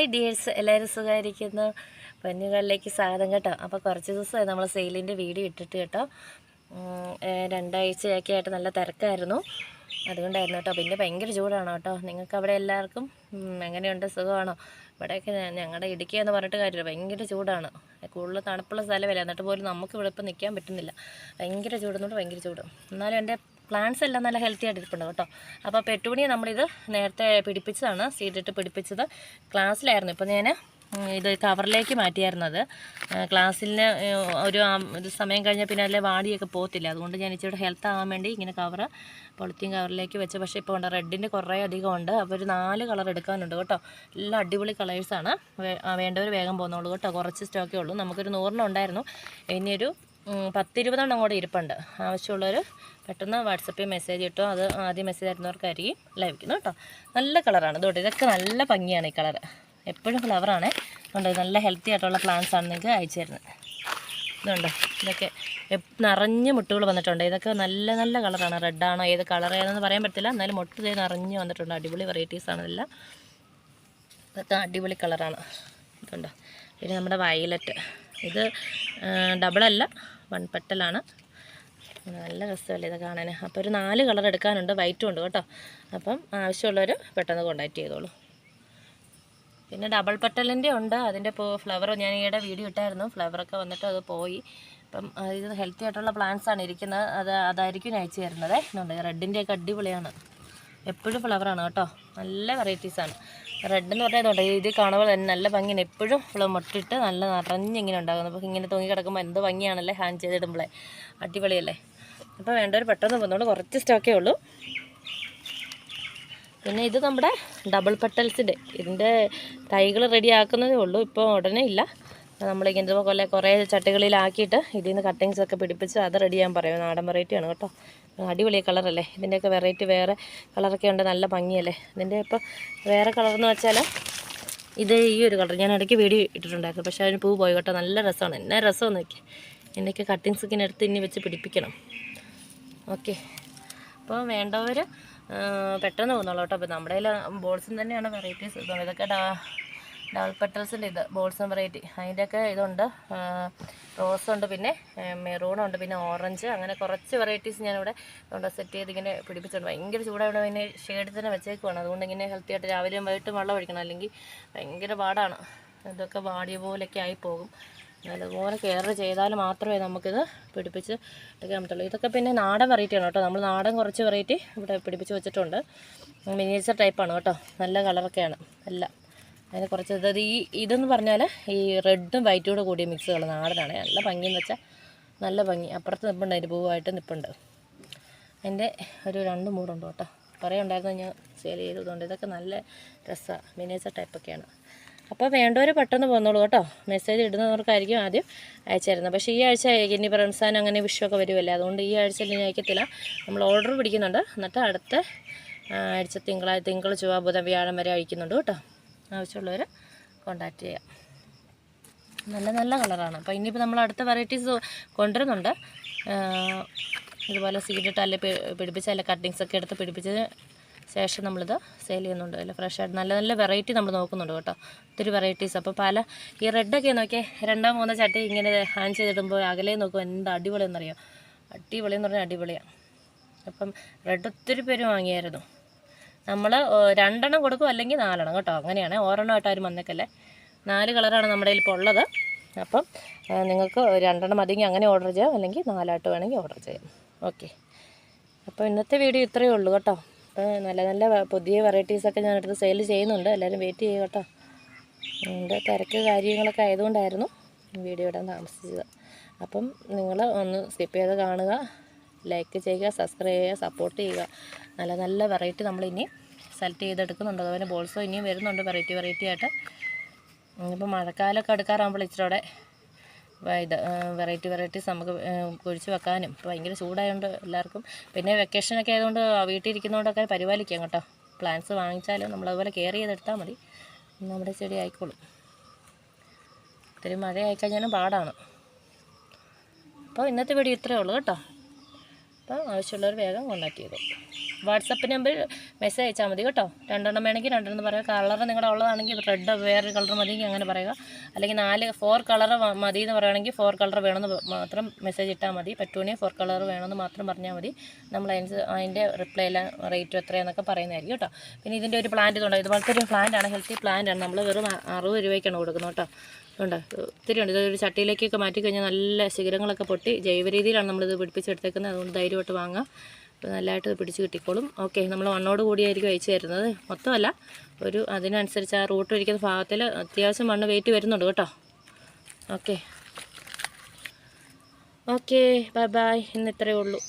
Hi dears, എല്ലാവരും സുഖമായിരിക്കുന്നു. പൊന്നുകളിലേക്ക് സ്വാഗതം കേട്ടോ. അപ്പോൾ കുറച്ച് ദിവസമായി നമ്മൾ സെയിലിൻ്റെ വീഡിയോ ഇട്ടിട്ട് കേട്ടോ. 2 ആഴ്ചയൊക്കെ ആയിട്ട് നല്ല തിരക്കായിരുന്നു, അതുകൊണ്ടായിരുന്നു കേട്ടോ. പിന്നെ ഭയങ്കര ചൂടാണ് കേട്ടോ. നിങ്ങൾക്ക് അവിടെ എല്ലാവർക്കും എങ്ങനെയുണ്ട്, സുഖമാണോ? ഇവിടെയൊക്കെ ഞങ്ങളുടെ ഇടുക്കി എന്ന് പറഞ്ഞിട്ട് കാര്യമില്ല, ഭയങ്കര ചൂടാണ്. കൂടുതൽ തണുപ്പുള്ള സ്ഥലമല്ല, എന്നിട്ട് പോലും നമുക്ക് ഇവിടെ ഇപ്പം നിൽക്കാൻ പറ്റുന്നില്ല. ഭയങ്കര ചൂടെന്നുകൊണ്ട് ഭയങ്കര ചൂട്. എന്നാലും എൻ്റെ പ്ലാന്റ്സ് എല്ലാം നല്ല ഹെൽത്തി ആയിട്ട് ഇരിപ്പുണ്ട് കേട്ടോ. അപ്പോൾ പെട്ടൂണിയെ നമ്മളിത് നേരത്തെ പിടിപ്പിച്ചതാണ്, സീഡിട്ട് പിടിപ്പിച്ചത്. ക്ലാസ്സിലായിരുന്നു. ഇപ്പോൾ ഞാൻ ഇത് കവറിലേക്ക് മാറ്റിയായിരുന്നത്. ക്ലാസ്സിന് ഒരു സമയം കഴിഞ്ഞാൽ പിന്നെ അതിലെ വാടിയൊക്കെ പോകത്തില്ല, അതുകൊണ്ട് ഞാൻ ഇച്ചിരി ഹെൽത്ത് ആകാൻ വേണ്ടി ഇങ്ങനെ പോളിത്തീൻ കവറിലേക്ക് വെച്ച്. പക്ഷേ ഇപ്പോൾ ഉണ്ട് റെഡിൻ്റെ കുറേ അധികം ഉണ്ട്. അപ്പോൾ ഒരു 4 കളർ എടുക്കാനുണ്ട് കേട്ടോ. എല്ലാം അടിപൊളി കളേഴ്സാണ്. വേണ്ടവർ വേഗം പോകുന്നുള്ളൂ കേട്ടോ. കുറച്ച് സ്റ്റോക്കേ ഉള്ളൂ. നമുക്കൊരു 100 ഉണ്ടായിരുന്നു, ഇനിയൊരു 10-20 കൂടെ ഇരിപ്പുണ്ട്. ആവശ്യമുള്ളവർ പെട്ടെന്ന് വാട്സപ്പിൽ മെസ്സേജ് ഇട്ടോ. അത് ആദ്യം മെസ്സേജ് തരുന്നവർക്കായിരിക്കും ലഭിക്കുന്നു കേട്ടോ. നല്ല കളറാണ് ഇതോട്ട്. ഇതൊക്കെ നല്ല ഭംഗിയാണ് ഈ കളറ്. എപ്പോഴും ഫ്ലവറാണ്. അതുകൊണ്ട് നല്ല ഹെൽത്തി ആയിട്ടുള്ള പ്ലാന്റ്സ് ആണ് നിങ്ങൾക്ക് അയച്ചു തരുന്നത്. ഇതുണ്ട്, ഇതൊക്കെ നിറഞ്ഞ് മുട്ടുകൾ വന്നിട്ടുണ്ട്. ഇതൊക്കെ നല്ല നല്ല കളറാണ്. റെഡാണോ ഏത് കളർ ഏതെന്ന് പറയാൻ പറ്റില്ല, എന്നാലും മുട്ട് ഇതേ നിറഞ്ഞ് വന്നിട്ടുണ്ട്. അടിപൊളി വെറൈറ്റീസാണ് ഇതെല്ലാം. ഇതൊക്കെ അടിപൊളി കളറാണ്. ഇതുണ്ട്. പിന്നെ നമ്മുടെ വയലറ്റ്, ഇത് ഡബിളല്ല, 1 പെട്ടലാണ്. നല്ല രസമല്ലേ ഇത് കാണാൻ. അപ്പോൾ ഒരു 4 കളർ എടുക്കാനുണ്ട്, വൈറ്റും ഉണ്ട് കേട്ടോ. അപ്പം ആവശ്യമുള്ളവർ പെട്ടെന്ന് കോൺടാക്റ്റ് ചെയ്തോളൂ. പിന്നെ ഡബിൾ പെട്ടലിൻ്റെ ഉണ്ട്. അതിൻ്റെ ഫ്ലവർ ഞാൻ ഈയിടെ വീഡിയോ ഇട്ടായിരുന്നു. ഫ്ലവറൊക്കെ വന്നിട്ട് അത് പോയി. അപ്പം ഇത് ഹെൽത്തി ആയിട്ടുള്ള പ്ലാന്റ്സ് ആണ് ഇരിക്കുന്നത്. അതായിരിക്കും അയച്ചു തരുന്നത്. എന്നുണ്ട് റെഡിൻ്റെയൊക്കെ അടിപൊളിയാണ്. എപ്പോഴും ഫ്ലവറാണ് കേട്ടോ. നല്ല വെറൈറ്റീസാണ്. റെഡ് എന്ന് പറഞ്ഞതുകൊണ്ട് ഇത് കാണുമ്പോൾ തന്നെ നല്ല ഭംഗിയാണ്. എപ്പോഴും മുട്ടിട്ട് നല്ല നിറഞ്ഞിങ്ങനെ ഉണ്ടാകുന്നത്. അപ്പോൾ ഇങ്ങനെ തൂങ്ങി കിടക്കുമ്പോൾ എന്ത് ഭംഗിയാണല്ലേ ഹാൻഡ് ചെയ്തിടുമ്പോഴേ. അടിപൊളിയല്ലേ. അപ്പോൾ വേണ്ടവർ പെട്ടെന്ന് പോകുന്നുള്ളൂ, കുറച്ച് സ്റ്റോക്കേ ഉള്ളൂ. പിന്നെ ഇത് നമ്മുടെ ഡബിൾ പെട്ടൽസിൻ്റെ ഇതിൻ്റെ തൈകൾ റെഡി ആക്കുന്നതേ ഉള്ളൂ, ഇപ്പോൾ ഉടനെ ഇല്ല. നമ്മളിങ്ങനെ കുറേ ചട്ടികളിലാക്കിയിട്ട് ഇതിൽ നിന്ന് കട്ടിങ്സൊക്കെ പിടിപ്പിച്ച് അത് റെഡി ചെയ്യാൻ പറയും. നാടൻ വെറൈറ്റിയാണ് കേട്ടോ. അടിപൊളി കളറല്ലേ. ഇതിൻ്റെയൊക്കെ വെറൈറ്റി വേറെ കളറൊക്കെ ഉണ്ട്, നല്ല ഭംഗിയല്ലേ. ഇതിൻ്റെ ഇപ്പോൾ വേറെ കളറെന്ന് വെച്ചാൽ ഇത് ഈ ഒരു കളർ ഞാൻ ഇടയ്ക്ക് വീഡിയോ ഇട്ടിട്ടുണ്ടായിരുന്നു, പക്ഷേ അതിന് പൂ പോയി കേട്ടോ. നല്ല രസമാണ്. എന്നാ രസമെന്ന് നോക്കി. ഇതിൻ്റെയൊക്കെ കട്ടിങ്സൊക്കെ എടുത്ത് ഇനി വെച്ച് പിടിപ്പിക്കണം. ഓക്കെ, അപ്പോൾ വേണ്ടവർ പെട്ടെന്ന് പോകുന്നുള്ളൂ കേട്ടോ. അപ്പോൾ നമ്മുടെ കയ്യിൽ ബോൾസും തന്നെയാണ് വെറൈറ്റീസ്. ഇതൊക്കെ ഡബിൾ പെട്ടൽസിൻ്റെ ഇത് ബോൾസും വെറൈറ്റി. അതിൻ്റെയൊക്കെ ഇതുണ്ട്, റോസുണ്ട്, പിന്നെ മെറൂണുണ്ട്, പിന്നെ ഓറഞ്ച്, അങ്ങനെ കുറച്ച് വെറൈറ്റീസ് ഞാനിവിടെ സെറ്റ് ചെയ്ത് ഇങ്ങനെ പിടിപ്പിച്ചിട്ടുണ്ട്. ഭയങ്കര ചൂടായിട്ട് പിന്നെ ഷെയ്ഡിൽ തന്നെ വെച്ചേക്കുവാണ്. അതുകൊണ്ട് ഇങ്ങനെ ഹെൽത്തി ആയിട്ട് രാവിലെയും വൈകിട്ടും വെള്ളം ഒഴിക്കണം, അല്ലെങ്കിൽ ഭയങ്കര പാടാണ്. ഇതൊക്കെ വാടിയ പോലെയൊക്കെ ആയി പോകും. അതുപോലെ കെയർ ചെയ്താൽ മാത്രമേ നമുക്കിത് പിടിപ്പിച്ച് എടുക്കാൻ പറ്റുള്ളൂ. ഇതൊക്കെ പിന്നെ നാടൻ വെറൈറ്റിയാണ് കേട്ടോ. നമ്മൾ നാടൻ കുറച്ച് വെറൈറ്റി ഇവിടെ പിടിപ്പിച്ച് വെച്ചിട്ടുണ്ട്. മിനിയേച്ചർ ടൈപ്പാണ് കേട്ടോ. നല്ല കളറൊക്കെയാണ് എല്ലാം. അതിന് കുറച്ച് ഇതെന്ന് പറഞ്ഞാൽ ഈ റെഡും വൈറ്റും കൂടെ കൂടിയ മിക്സുകൾ നാടനാണ്. നല്ല ഭംഗിയെന്ന് വെച്ചാൽ നല്ല ഭംഗി. അപ്പുറത്ത് നിൽപ്പുണ്ട്, അതിൻ്റെ പൂവായിട്ട് നിൽപ്പുണ്ട്. അതിൻ്റെ ഒരു 2 മൂടുണ്ട് കേട്ടോ. കുറേ ഉണ്ടായിരുന്നു, ഞാൻ സെയിൽ ചെയ്തതുകൊണ്ട്. ഇതൊക്കെ നല്ല രസമാണ്, മിനിയേച്ചർ ടൈപ്പൊക്കെയാണ്. അപ്പോൾ വേണ്ടവർ പെട്ടെന്ന് പോകുന്നുള്ളൂ കേട്ടോ. മെസ്സേജ് ഇടുന്നവർക്കായിരിക്കും ആദ്യം അയച്ചു തരുന്നത്. പക്ഷേ ഈ ആഴ്ച ഇനി റംസാൻ അങ്ങനെ വിഷുവൊക്കെ വരുമല്ലേ, അതുകൊണ്ട് ഈ ആഴ്ച ഇനി അയക്കത്തില്ല. നമ്മൾ ഓർഡർ പിടിക്കുന്നുണ്ട്. എന്നിട്ട് അടുത്ത ആഴ്ച തിങ്കൾ ചൊവ്വ ബുധൻ വ്യാഴം വരെ അയക്കുന്നുണ്ട് കേട്ടോ. ആവശ്യമുള്ളവർ കോൺടാക്റ്റ് ചെയ്യാം. നല്ല നല്ല കളറാണ്. അപ്പോൾ ഇനിയിപ്പോൾ നമ്മൾ അടുത്ത വെറൈറ്റീസ് കൊണ്ടുവരുന്നുണ്ട്. ഇതുപോലെ സീഡിട്ട് അല്ലെ പിടിപ്പിച്ച് അല്ലെ കട്ടിങ്സൊക്കെ എടുത്ത് പിടിപ്പിച്ചതിന് ശേഷം നമ്മളിത് സെയിൽ ചെയ്യുന്നുണ്ട്. അല്ല ഫ്രഷായിട്ട് നല്ല നല്ല വെറൈറ്റി നമ്മൾ നോക്കുന്നുണ്ട് കേട്ടോ. ഒത്തിരി വെറൈറ്റീസ്. അപ്പോൾ ഈ റെഡൊക്കെ നോക്കിയാൽ 2-3 ചട്ടി ഇങ്ങനെ ഹാൻഡ് ചെയ്തിടുമ്പോൾ അകലെ നോക്കുമ്പോൾ എന്താ അടിപൊളിയെന്നറിയാം. അടിപൊളിയെന്ന് പറഞ്ഞാൽ അടിപൊളിയാണ്. അപ്പം റെഡ് ഒത്തിരി പേര് വാങ്ങിയായിരുന്നു. നമ്മൾ 2 എണ്ണം കൊടുക്കും, അല്ലെങ്കിൽ 4 എണ്ണം കേട്ടോ. അങ്ങനെയാണ്, ഓരെണ്ണമായിട്ട് ആരും വന്നേക്കല്ലേ. 4 കളറാണ് നമ്മുടെ കയ്യിൽ ഇപ്പോൾ ഉള്ളത്. അപ്പം നിങ്ങൾക്ക് 2 എണ്ണം മതിയെങ്കിൽ അങ്ങനെ ഓർഡർ ചെയ്യാം, അല്ലെങ്കിൽ 4 വേണമെങ്കിൽ ഓർഡർ ചെയ്യാം. ഓക്കെ, അപ്പോൾ ഇന്നത്തെ വീഡിയോ ഇത്രയേ ഉള്ളൂ കേട്ടോ. അപ്പോൾ നല്ല നല്ല പുതിയ വെറൈറ്റീസൊക്കെ ഞാനെടുത്ത് സെയിൽ ചെയ്യുന്നുണ്ട്. എല്ലാവരും വെയിറ്റ് ചെയ്യുക കേട്ടോ. എൻ്റെ തിരക്ക് കാര്യങ്ങളൊക്കെ ആയതുകൊണ്ടായിരുന്നു വീഡിയോ ഇടാൻ താമസിച്ചത്. അപ്പം നിങ്ങൾ ഒന്ന് സ്കിപ്പ് ചെയ്ത് കാണുക, ലൈക്ക് ചെയ്യുക, സബ്സ്ക്രൈബ് ചെയ്യുക, സപ്പോർട്ട് ചെയ്യുക. നല്ല നല്ല വെറൈറ്റി നമ്മളിനി സെലക്ട് ചെയ്തെടുക്കുന്നുണ്ട്. അതുപോലെ ബോൾസോ ഇനിയും വരുന്നുണ്ട് വെറൈറ്റി ആയിട്ട്. ഇപ്പം മഴക്കാലമൊക്കെ അടുക്കാറാകുമ്പോൾ ഇച്ചിരി വെറൈറ്റീസ് നമുക്ക് കുഴിച്ച് വെക്കാനും ഭയങ്കര ചൂടായതുകൊണ്ട് എല്ലാവർക്കും. പിന്നെ വെക്കേഷനൊക്കെ ആയതുകൊണ്ട് വീട്ടിലിരിക്കുന്നതുകൊണ്ടൊക്കെ പരിപാലിക്കാം കേട്ടോ. പ്ലാന്റ്സ് വാങ്ങിച്ചാലും നമ്മളതുപോലെ കെയർ ചെയ്തെടുത്താൽ മതി, നമ്മുടെ ചെടി ആയിക്കോളും. ഇത്തിരി മഴ ആയിക്കഴിഞ്ഞാലും പാടാണ്. അപ്പോൾ ഇന്നത്തെ വീഡിയോ ഇത്രയേ ഉള്ളൂ കേട്ടോ. അപ്പോൾ ആവശ്യമുള്ളവർ വേഗം കോൺടാക്ട് ചെയ്തു. വാട്സപ്പ് നമ്പർ മെസ്സേജ് അയച്ചാൽ മതി കേട്ടോ. 2 വേണമെങ്കിൽ 2 പറയുക. കളർ നിങ്ങളുടെ ഉള്ളതാണെങ്കിൽ റെഡ് വേറൊരു കളർ മതിയെങ്കിൽ അങ്ങനെ പറയുക. അല്ലെങ്കിൽ 4 കളർ മതി എന്ന് പറയുകയാണെങ്കിൽ 4 കളർ വേണമെന്ന് മാത്രം മെസ്സേജ് ഇട്ടാൽ മതി. പറ്റുവാണെങ്കിൽ 4 കളർ വേണമെന്ന് മാത്രം പറഞ്ഞാൽ മതി. നമ്മൾ അതിൻ്റെ റിപ്ലൈ എല്ലാം റേറ്റും എത്രയാണെന്നൊക്കെ പറയുന്നതായിരിക്കും കേട്ടോ. പിന്നെ ഇതിൻ്റെ ഒരു പ്ലാന്റ് ഇതുണ്ട്. ഇതുപോലത്തെ ഒരു പ്ലാന്റാണ്, ഹെൽത്തി പ്ലാന്റാണ്. നമ്മൾ വെറും 60 രൂപയ്ക്കാണ് കൊടുക്കുന്നത് കേട്ടോ. ഉണ്ട്, ഒത്തിരി ഉണ്ട്. ഇതൊരു ചട്ടിയിലേക്കൊക്കെ മാറ്റിക്കഴിഞ്ഞാൽ നല്ല ശിഖരങ്ങളൊക്കെ പൊട്ടി ജൈവ രീതിയിലാണ് നമ്മളിത് പിടിപ്പിച്ചെടുത്തേക്കുന്നത്. അതുകൊണ്ട് ധൈര്യമായിട്ട് വാങ്ങാം. അപ്പോൾ നല്ലതായിട്ട് പിടിച്ച് കിട്ടിക്കോളും. ഓക്കെ, നമ്മൾ മണ്ണോട് കൂടിയായിരിക്കും അയച്ചു തരുന്നത്, മൊത്തമല്ല. അതിനനുസരിച്ച് ആ റൂട്ട് ഇരിക്കുന്ന ഭാഗത്തിൽ അത്യാവശ്യം മണ്ണ് വെയിറ്റ് വരുന്നുണ്ട് കേട്ടോ. Okay, bye bye. ഇന്ന് ഇത്രയേ ഉള്ളൂ.